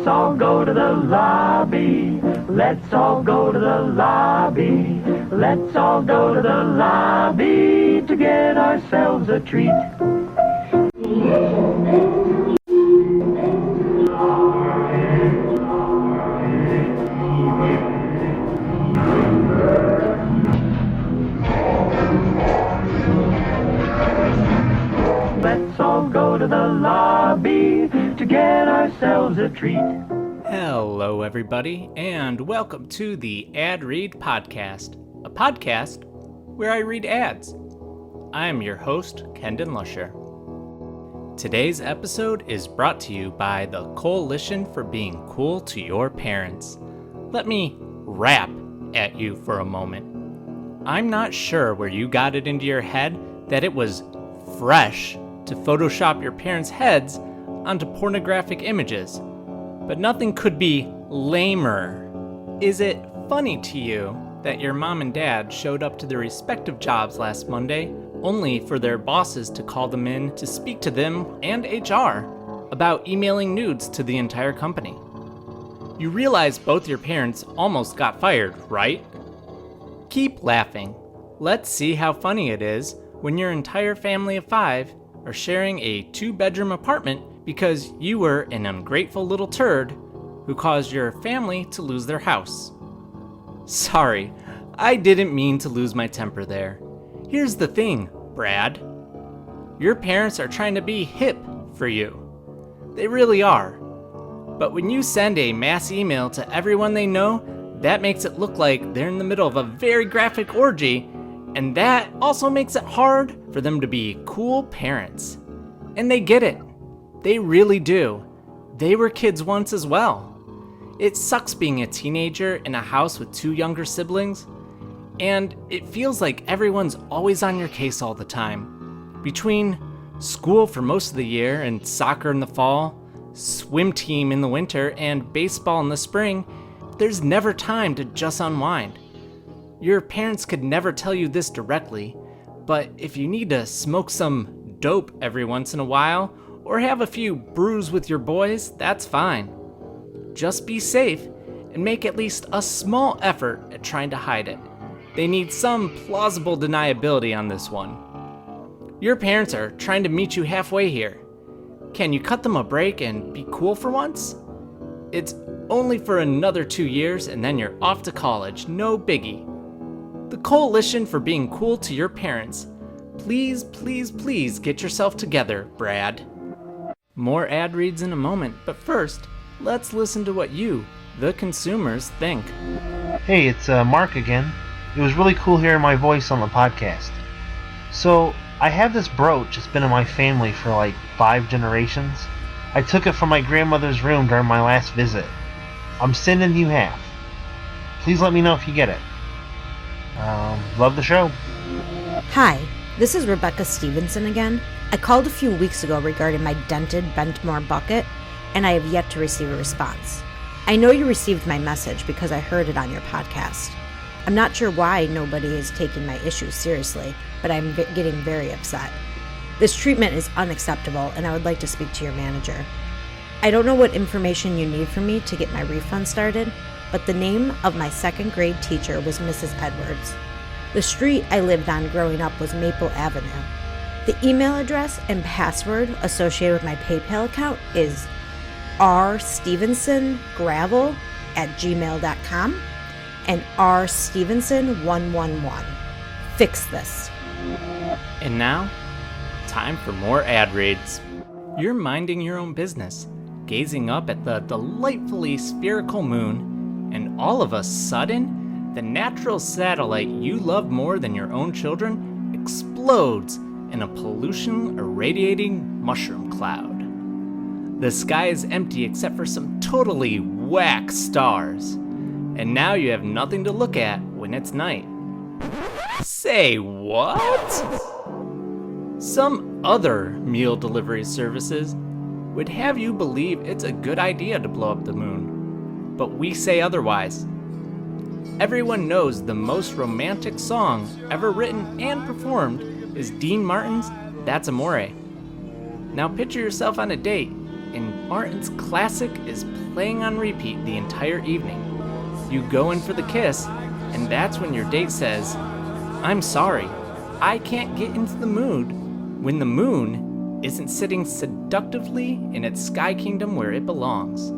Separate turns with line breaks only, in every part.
Let's all go to the lobby. Let's all go to the lobby. Let's all go to the lobby to get ourselves a treat. Let's all go to the lobby to get ourselves a treat.
Hello, everybody, and welcome to the Ad Read Podcast, a podcast where I read ads. I am your host, Kendon Lusher. Today's episode is brought to you by the Coalition for Being Cool to Your Parents. Let me rap at you for a moment. I'm not sure where you got it into your head that it was fresh to Photoshop your parents' heads onto pornographic images, but nothing could be lamer. Is it funny to you that your mom and dad showed up to their respective jobs last Monday only for their bosses to call them in to speak to them and HR about emailing nudes to the entire company? You realize both your parents almost got fired, right? Keep laughing. Let's see how funny it is when your entire family of 5 are sharing a 2-bedroom apartment because you were an ungrateful little turd who caused your family to lose their house. Sorry, I didn't mean to lose my temper there. Here's the thing, Brad. Your parents are trying to be hip for you. They really are. But when you send a mass email to everyone they know, that makes it look like they're in the middle of a very graphic orgy, and that also makes it hard for them to be cool parents. And they get it. They really do. They were kids once as well. It sucks being a teenager in a house with 2 younger siblings, and it feels like everyone's always on your case all the time. Between school for most of the year and soccer in the fall, swim team in the winter, and baseball in the spring, there's never time to just unwind. Your parents could never tell you this directly, but if you need to smoke some dope every once in a while, or have a few brews with your boys, that's fine. Just be safe and make at least a small effort at trying to hide it. They need some plausible deniability on this one. Your parents are trying to meet you halfway here. Can you cut them a break and be cool for once? It's only for another 2 years and then you're off to college, no biggie. The Coalition for Being Cool to Your Parents. Please, please, please get yourself together, Brad. More ad reads in a moment, but first, let's listen to what you, the consumers, think.
Hey, it's Mark again. It was really cool hearing my voice on the podcast. So, I have this brooch that's been in my family for like 5 generations. I took it from my grandmother's room during my last visit. I'm sending you half. Please let me know if you get it. Love the show.
Hi, this is Rebecca Stevenson again. I called a few weeks ago regarding my dented Bentmore bucket, and I have yet to receive a response. I know you received my message because I heard it on your podcast. I'm not sure why nobody is taking my issues seriously, but I'm getting very upset. This treatment is unacceptable, and I would like to speak to your manager. I don't know what information you need from me to get my refund started, but the name of my 2nd grade teacher was Mrs. Edwards. The street I lived on growing up was Maple Avenue. The email address and password associated with my PayPal account is rstevensongravel@gmail.com and rstevenson111. Fix this.
And now, time for more ad reads. You're minding your own business, gazing up at the delightfully spherical moon, and all of a sudden, the natural satellite you love more than your own children explodes in a pollution-irradiating mushroom cloud. The sky is empty except for some totally whack stars, and now you have nothing to look at when it's night. Say what? Some other meal delivery services would have you believe it's a good idea to blow up the moon, but we say otherwise. Everyone knows the most romantic song ever written and performed is Dean Martin's That's Amore. Now picture yourself on a date, and Martin's classic is playing on repeat the entire evening. You go in for the kiss, and that's when your date says, "I'm sorry, I can't get into the mood," when the moon isn't sitting seductively in its sky kingdom where it belongs.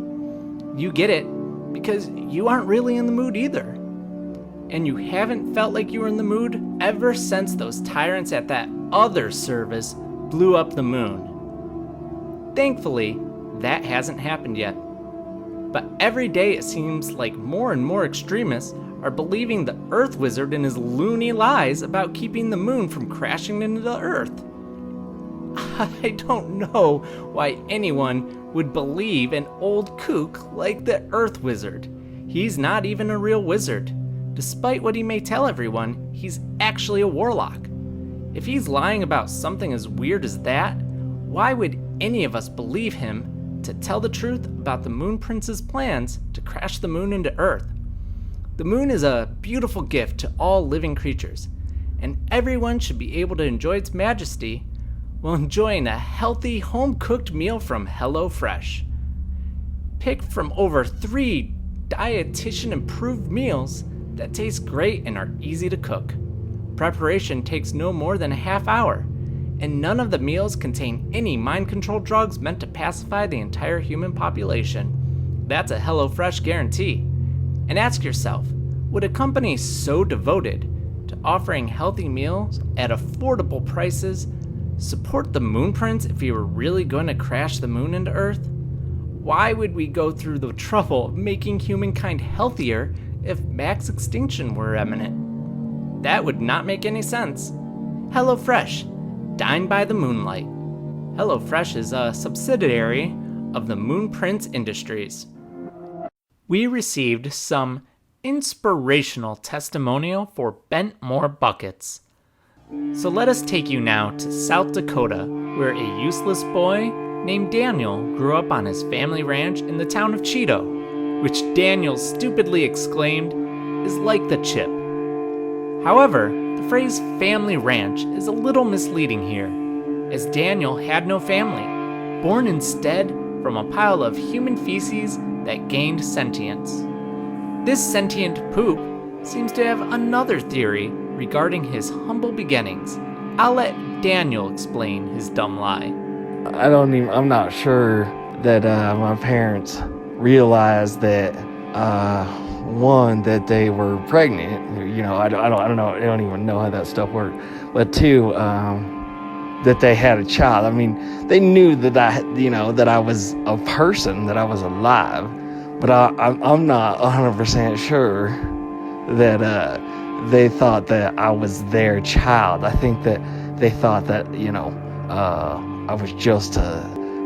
You get it because you aren't really in the mood either. And you haven't felt like you were in the mood ever since those tyrants at that other service blew up the moon. Thankfully, that hasn't happened yet. But every day it seems like more and more extremists are believing the Earth Wizard and his loony lies about keeping the moon from crashing into the Earth. I don't know why anyone would believe an old kook like the Earth Wizard. He's not even a real wizard. Despite what he may tell everyone, he's actually a warlock. If he's lying about something as weird as that, why would any of us believe him to tell the truth about the Moon Prince's plans to crash the moon into Earth? The moon is a beautiful gift to all living creatures, and everyone should be able to enjoy its majesty while enjoying a healthy, home-cooked meal from HelloFresh. Picked from over 3 dietitian-approved meals that taste great and are easy to cook. Preparation takes no more than a half hour, and none of the meals contain any mind control drugs meant to pacify the entire human population. That's a HelloFresh guarantee. And ask yourself, would a company so devoted to offering healthy meals at affordable prices support the Moon Prince if he were really going to crash the moon into Earth? Why would we go through the trouble of making humankind healthier if mass extinction were imminent? That would not make any sense. HelloFresh, dine by the moonlight. HelloFresh is a subsidiary of the Moon Prince Industries. We received some inspirational testimonial for Bentmore Buckets. So let us take you now to South Dakota, where a useless boy named Daniel grew up on his family ranch in the town of Cheeto, which Daniel stupidly exclaimed is like the chip. However, the phrase family ranch is a little misleading here, as Daniel had no family, born instead from a pile of human feces that gained sentience. This sentient poop seems to have another theory regarding his humble beginnings. I'll let Daniel explain his dumb lie.
I'm not sure that my parents realized that, one, that they were pregnant. You know, I don't know. I don't even know how that stuff worked. But two, that they had a child. I mean, they knew that I was a person, that I was alive. But I'm not 100% sure that they thought that I was their child. I think that they thought that, I was just a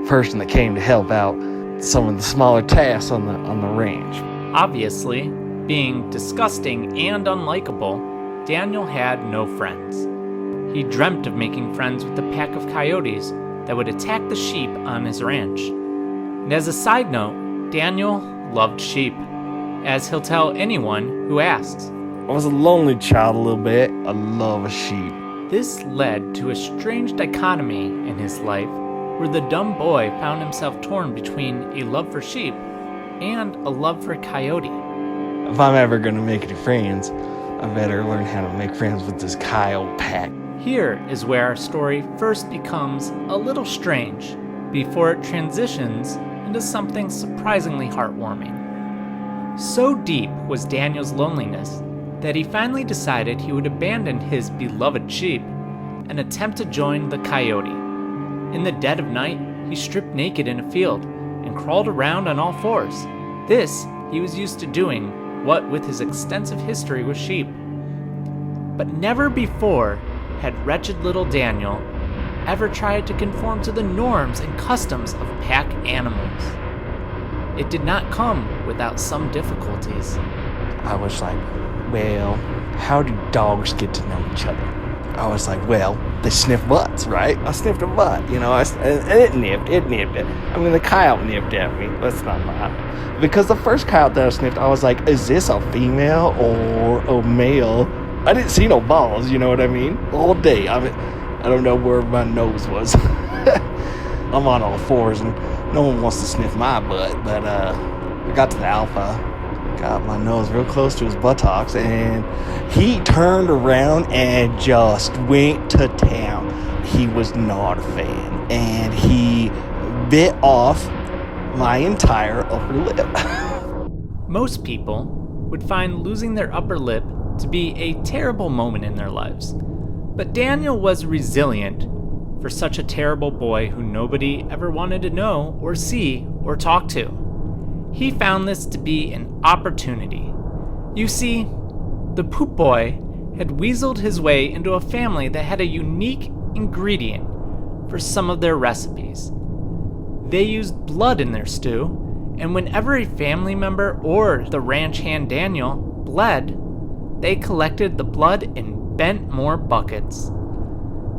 person that came to help out some of the smaller tasks on the ranch.
Obviously, being disgusting and unlikable, Daniel had no friends. He dreamt of making friends with the pack of coyotes that would attack the sheep on his ranch. And as a side note, Daniel loved sheep, as he'll tell anyone who asks.
I was a lonely child a little bit. I love a sheep.
This led to a strange dichotomy in his life, where the dumb boy found himself torn between a love for sheep and a love for coyote.
If I'm ever going to make any friends, I better learn how to make friends with this coyote pack.
Here is where our story first becomes a little strange, before it transitions into something surprisingly heartwarming. So deep was Daniel's loneliness that he finally decided he would abandon his beloved sheep and attempt to join the coyote. In the dead of night, he stripped naked in a field and crawled around on all fours. This he was used to doing, what with his extensive history with sheep. But never before had wretched little Daniel ever tried to conform to the norms and customs of pack animals. It did not come without some difficulties.
I was like, well, how do dogs get to know each other? I was like, well, they sniff butts, right? I sniffed a butt, and it nipped it. I mean, the coyote nipped at me. That's not mine. Because the first coyote that I sniffed, I was like, is this a female or a male? I didn't see no balls, you know what I mean? All day. I don't know where my nose was. I'm on all fours, and no one wants to sniff my butt. But I got to the alpha, got my nose real close to his buttocks, and he turned around and just went to town. He was not a fan, and he bit off my entire upper lip.
Most people would find losing their upper lip to be a terrible moment in their lives. But Daniel was resilient for such a terrible boy who nobody ever wanted to know or see or talk to. He found this to be an opportunity. You see, the poop boy had weaseled his way into a family that had a unique ingredient for some of their recipes. They used blood in their stew, and whenever a family member or the ranch hand Daniel bled, they collected the blood in Bentmore buckets.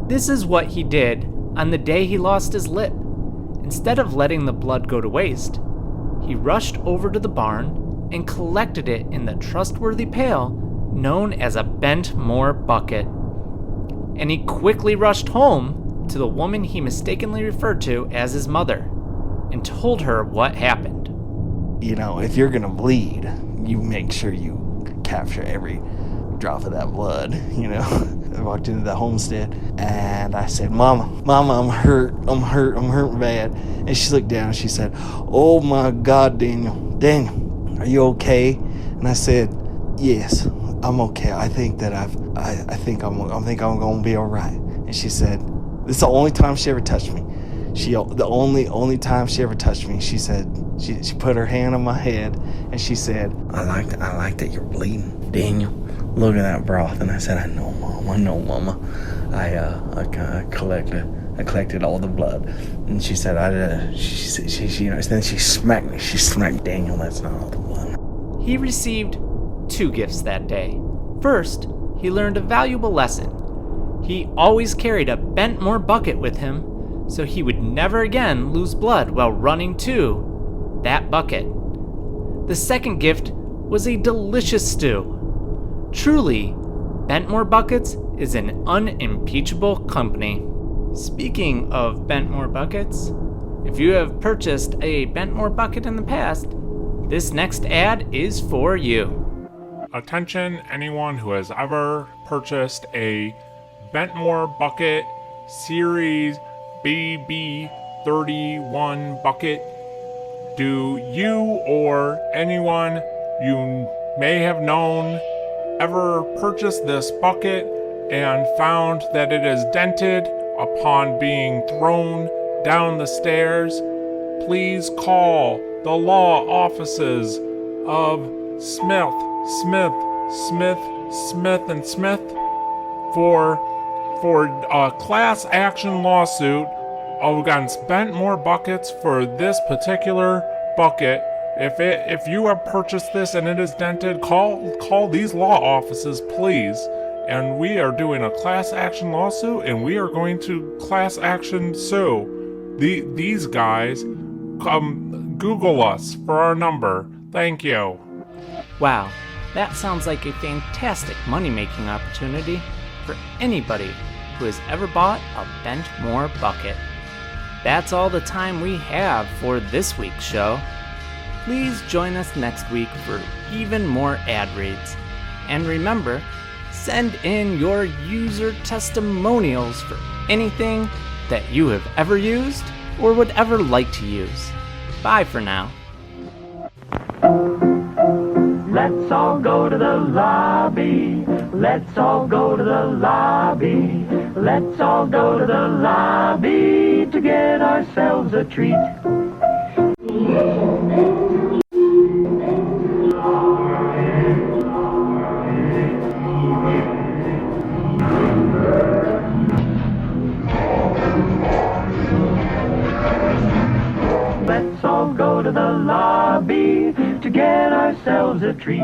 This is what he did on the day he lost his lip. Instead of letting the blood go to waste, he rushed over to the barn and collected it in the trustworthy pail known as a Bentmore bucket. And he quickly rushed home to the woman he mistakenly referred to as his mother and told her what happened.
You know, if you're gonna bleed, you make sure you capture every drop of that blood, you know. I walked into the homestead and I said, Mama, I'm hurt bad. And she looked down and she said, oh my God, Daniel, are you okay? And I said, yes, I'm okay. I think I'm gonna be all right. And she said, this is the only time she ever touched me. The only time she ever touched me. She said, she put her hand on my head and she said, I like that you're bleeding, Daniel. Look at that broth. And I said, I know, Mama. I collected all the blood. And she said, then she smacked me. She smacked Daniel. That's not all the blood.
He received 2 gifts that day. First, he learned a valuable lesson. He always carried a Bentmore bucket with him, so he would never again lose blood while running to that bucket. The second gift was a delicious stew. Truly, Bentmore buckets is an unimpeachable company. Speaking of Bentmore buckets, if you have purchased a Bentmore bucket in the past, this next ad is for you.
Attention anyone who has ever purchased a Bentmore bucket series BB31 bucket. Do you or anyone you may have known ever purchased this bucket and found that it is dented upon being thrown down the stairs? Please call the law offices of Smith & Smith for a class action lawsuit against Bentmore buckets for this particular bucket. If you have purchased this and it is dented, call these law offices, please. And we are doing a class action lawsuit, and we are going to class action sue these guys. Google us for our number. Thank you.
Wow, that sounds like a fantastic money-making opportunity for anybody who has ever bought a Bentmore bucket. That's all the time we have for this week's show. Please join us next week for even more ad reads. And remember, send in your user testimonials for anything that you have ever used or would ever like to use. Bye for now.
Let's all go to the lobby. Let's all go to the lobby. Let's all go to the lobby to get ourselves a treat. Let's all go to the lobby to get ourselves a treat.